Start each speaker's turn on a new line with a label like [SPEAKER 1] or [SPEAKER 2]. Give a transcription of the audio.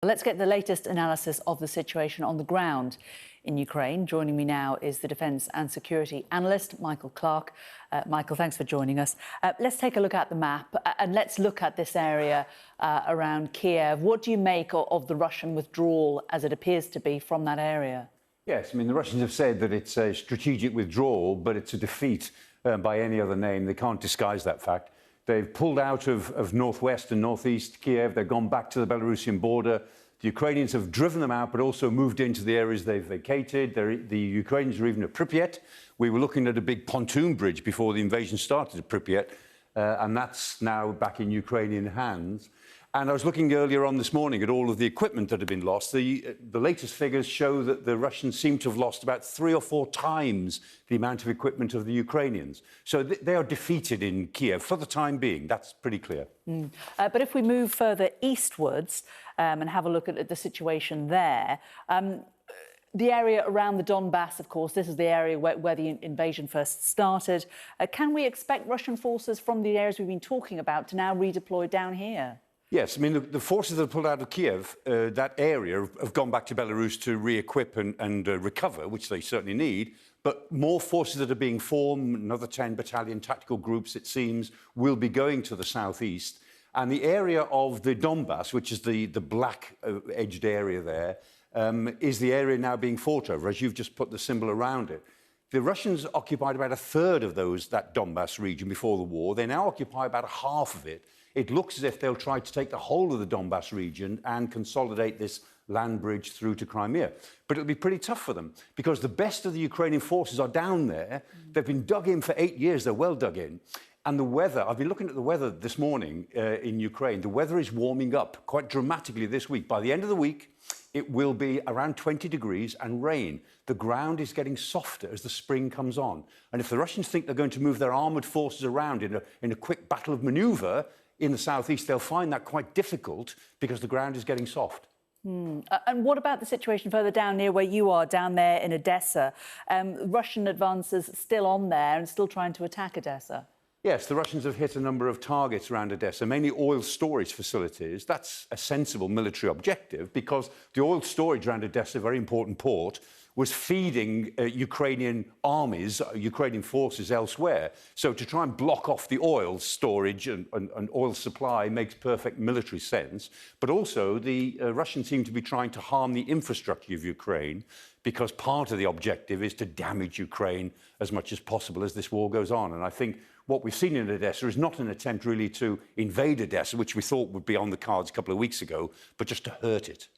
[SPEAKER 1] Let's get the latest analysis of the situation on the ground in Ukraine. Joining me now is the Defence and Security Analyst, Michael Clark. Michael, thanks for joining us. Let's take a look at the map and let's look at this area around Kiev. What do you make of the Russian withdrawal, as it appears to be, from that area?
[SPEAKER 2] Yes, I mean, the Russians have said that it's a strategic withdrawal, but it's a defeat by any other name. They can't disguise that fact. They've pulled out of northwest and northeast Kiev. They've gone back to the Belarusian border. The Ukrainians have driven them out, but also moved into the areas they've vacated. The Ukrainians are even at Pripyat. We were looking at a big pontoon bridge before the invasion started at Pripyat, and that's now back in Ukrainian hands. And I was looking earlier on this morning at all of the equipment that had been lost. The latest figures show that the Russians seem to have lost about 3 or 4 times the amount of equipment of the Ukrainians. So they are defeated in Kiev for the time being. That's pretty clear.
[SPEAKER 1] But if we move further eastwards and have a look at the situation there, the area around the Donbass, of course, this is the area where the invasion first started. Can we expect Russian forces from the areas we've been talking about to now redeploy down here?
[SPEAKER 2] Yes, I mean, the forces that have pulled out of Kiev, that area, have gone back to Belarus to re-equip and recover, which they certainly need. But more forces that are being formed, another 10 battalion tactical groups, it seems, will be going to the southeast. And the area of the Donbass, which is the black-edged area there, is the area now being fought over, as you've just put the symbol around it. The Russians occupied about a third of that Donbass region before the war. They now occupy about half of it. It looks as if they'll try to take the whole of the Donbass region and consolidate this land bridge through to Crimea. But it'll be pretty tough for them because the best of the Ukrainian forces are down there. They've been dug in for 8 years. They're well dug in. And the weather, I've been looking at the weather this morning in Ukraine. The weather is warming up quite dramatically this week. By the end of the week, it will be around 20 degrees and rain. The ground is getting softer as the spring comes on. And if the Russians think they're going to move their armoured forces around in a quick battle of manoeuvre in the southeast, they'll find that quite difficult because the ground is getting soft.
[SPEAKER 1] And what about the situation further down near where you are, down there in Odessa? Russian advances still on there and still trying to attack Odessa?
[SPEAKER 2] Yes, the Russians have hit a number of targets around Odessa, mainly oil storage facilities. That's a sensible military objective because the oil storage around Odessa, a very important port, was feeding Ukrainian armies, Ukrainian forces elsewhere. So to try and block off the oil storage and oil supply makes perfect military sense. But also the Russians seem to be trying to harm the infrastructure of Ukraine because part of the objective is to damage Ukraine as much as possible as this war goes on. And I think what we've seen in Odessa is not an attempt really to invade Odessa, which we thought would be on the cards a couple of weeks ago, but just to hurt it.